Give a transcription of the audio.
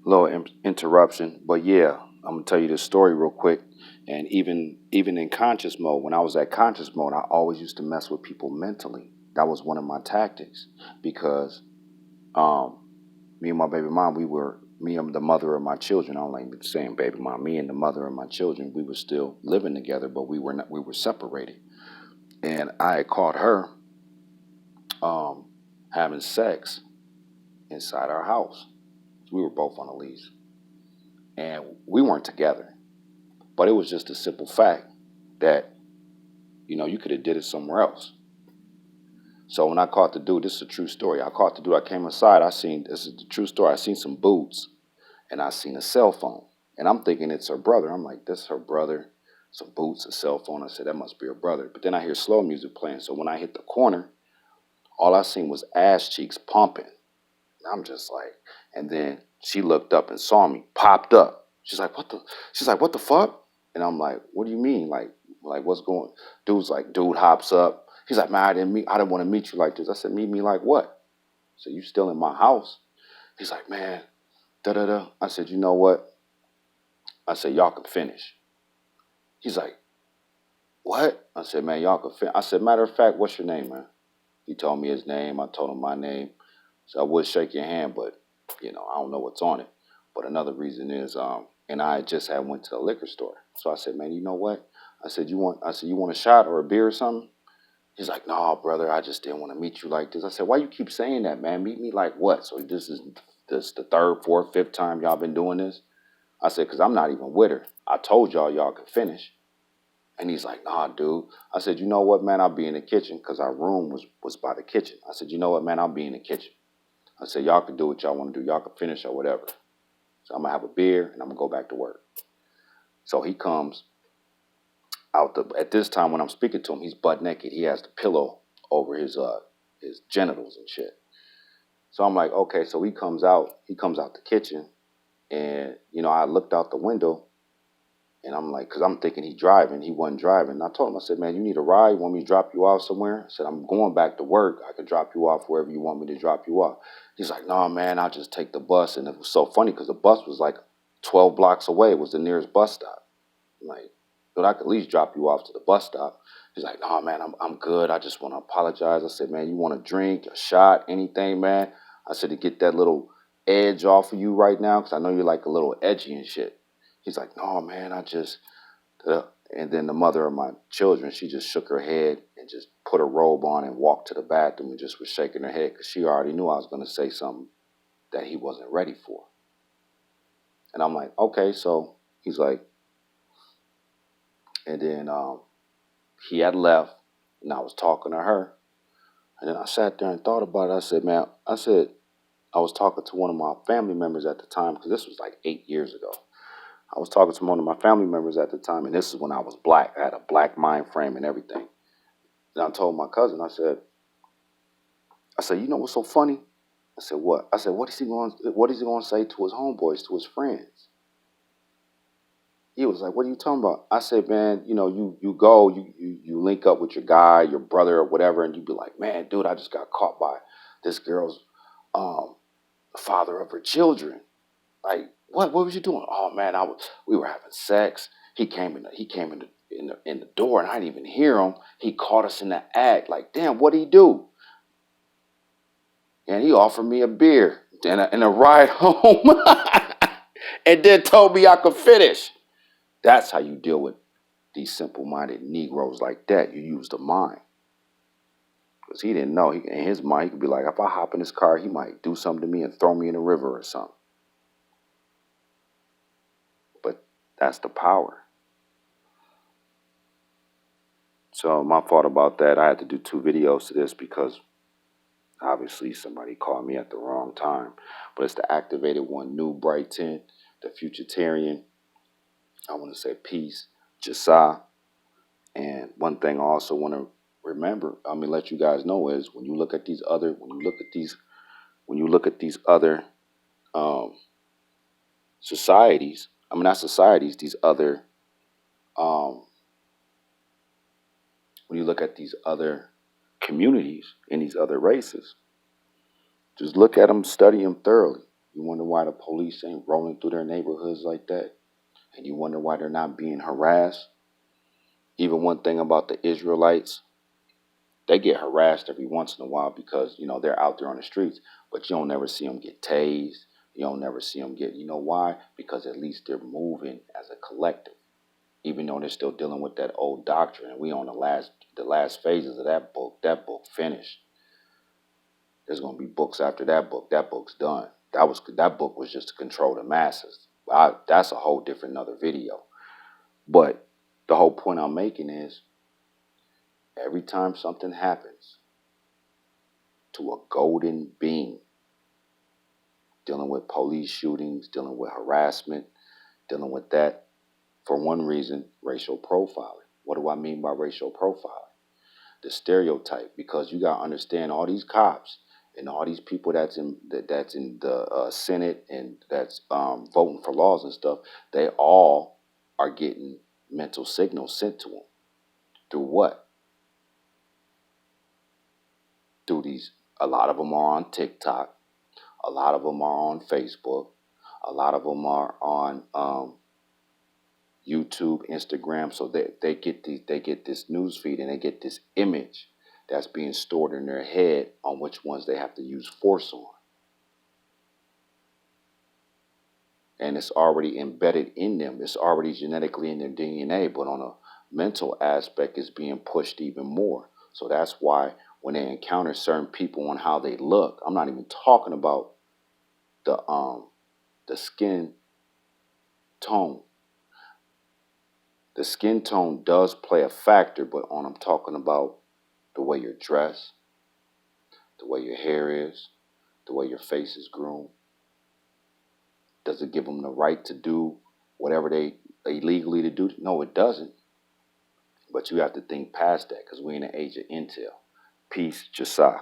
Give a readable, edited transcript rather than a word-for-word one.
Little interruption, but yeah, I'm gonna tell you this story real quick. And even in conscious mode, when I was at conscious mode, I always used to mess with people mentally. That was one of my tactics because um, me and my baby mom, we were me and the mother of my children. I don't like saying baby mom. Me and the mother of my children, we were still living together, but we were not. We were separated. And I had caught her um, having sex inside our house. We were both on a lease, and we weren't together. But it was just a simple fact that you could have did it somewhere else. So when I caught the dude, this is a true story. I caught the dude. I came inside. I seen this is the true story. I seen some boots, and I seen a cell phone, and I'm thinking it's her brother. I'm like, this is her brother. Some boots, a cell phone. I said that must be her brother. But then I hear slow music playing. So when I hit the corner, all I seen was ass cheeks pumping. And I'm just like, and then she looked up and saw me, popped up. She's like, what the? She's like, what the fuck? And I'm like, what do you mean? Like what's going? Dude's like, dude hops up. He's like, man, I didn't want to meet you like this. I said, meet me like what? So you still in my house? He's like, man, da da da. I said, you know what? I said, y'all can finish. He's like, what? I said, man, y'all can finish. I said, matter of fact, what's your name, man? He told me his name. I told him my name. So I would shake your hand, but I don't know what's on it. But another reason is, and I just had went to the liquor store. So I said, man, you know what? I said, you want a shot or a beer or something? He's like, no, brother, I just didn't want to meet you like this. I said, why you keep saying that, man? Meet me like what? So this the third, fourth, fifth time y'all been doing this? I said, because I'm not even with her. I told y'all could finish. And he's like, nah, dude. I said, you know what, man? I'll be in the kitchen because our room was by the kitchen. I said, you know what, man? I'll be in the kitchen. I said, y'all can do what y'all want to do. Y'all can finish or whatever. So I'm going to have a beer and I'm going to go back to work. So he comes at this time when I'm speaking to him, he's butt naked. He has the pillow over his genitals and shit. So I'm like, okay. So he comes out the kitchen and, I looked out the window and I'm like, because I'm thinking he driving. He wasn't driving. And I told him, I said, man, you need a ride? You want me to drop you off somewhere? I said, I'm going back to work. I could drop you off wherever you want me to drop you off. He's like, no, man, I'll just take the bus. And it was so funny because the bus was like 12 blocks away. It was the nearest bus stop. I'm like, but I could at least drop you off to the bus stop. He's like, no, man, I'm good. I just want to apologize. I said, man, you want a drink, a shot, anything, man? I said, to get that little edge off of you right now because I know you're like a little edgy and shit. He's like, no, man, and then the mother of my children, she just shook her head and just put her robe on and walked to the bathroom and just was shaking her head because she already knew I was going to say something that he wasn't ready for. And I'm like, okay, so he's like, and then he had left and I was talking to her. And then I sat there and thought about it. I said, man, I was talking to one of my family members at the time because this was like 8 years ago. I was talking to one of my family members at the time, and this is when I was black. I had a black mind frame and everything. And I told my cousin, I said, you know what's so funny? I said, what? I said, what is he going to say to his homeboys, to his friends? He was like, what are you talking about? I said, man, you go, you link up with your guy, your brother or whatever, and you be like, man, dude, I just got caught by this girl's um, father of her children. Like, what was you doing? Oh man, we were having sex. He came in the door and I didn't even hear him. He caught us in the act. Like, damn, what'd he do? And he offered me a beer and a ride home. And then told me I could finish. That's how you deal with these simple-minded Negroes like that. You use the mind. Because he didn't know. In his mind, he could be like, if I hop in his car, he might do something to me and throw me in the river or something. But that's the power. So my fault about that. I had to do 2 videos to this because obviously somebody called me at the wrong time. But it's the activated one, New Brighton, the Futuritarian. I want to say peace, Jasa. And one thing I also want to let you guys know is when you look at these other societies, not societies, these other um, when you look at these other communities and these other races, just look at them, study them thoroughly. You wonder why the police ain't rolling through their neighborhoods like that? And you wonder why they're not being harassed? Even one thing about the Israelites, they get harassed every once in a while because, they're out there on the streets, but you don't never see them get tased. You don't never see them get, why? Because at least they're moving as a collective, even though they're still dealing with that old doctrine. And we on the last phases of that book. That book finished. There's going to be books after that book. That book's done. That book was just to control the masses. That's a whole different another video. But the whole point I'm making is every time something happens to a golden being, dealing with police shootings, dealing with harassment, dealing with that, for one reason, racial profiling. What do I mean by racial profiling? The stereotype, because you got to understand all these cops and all these people that's in the Senate and that's voting for laws and stuff, they all are getting mental signals sent to them. Through what? Through these, a lot of them are on TikTok, a lot of them are on Facebook, a lot of them are on YouTube, Instagram. So they get this news feed and they get this image that's being stored in their head on which ones they have to use force on. And it's already embedded in them. It's already genetically in their DNA, but on a mental aspect, it's being pushed even more. So that's why when they encounter certain people and how they look, I'm not even talking about the skin tone. The skin tone does play a factor, but I'm talking about the way you're dressed, the way your hair is, the way your face is groomed. Does it give them the right to do whatever they illegally to do? No, it doesn't. But you have to think past that because we're in the age of intel. Peace, Josiah.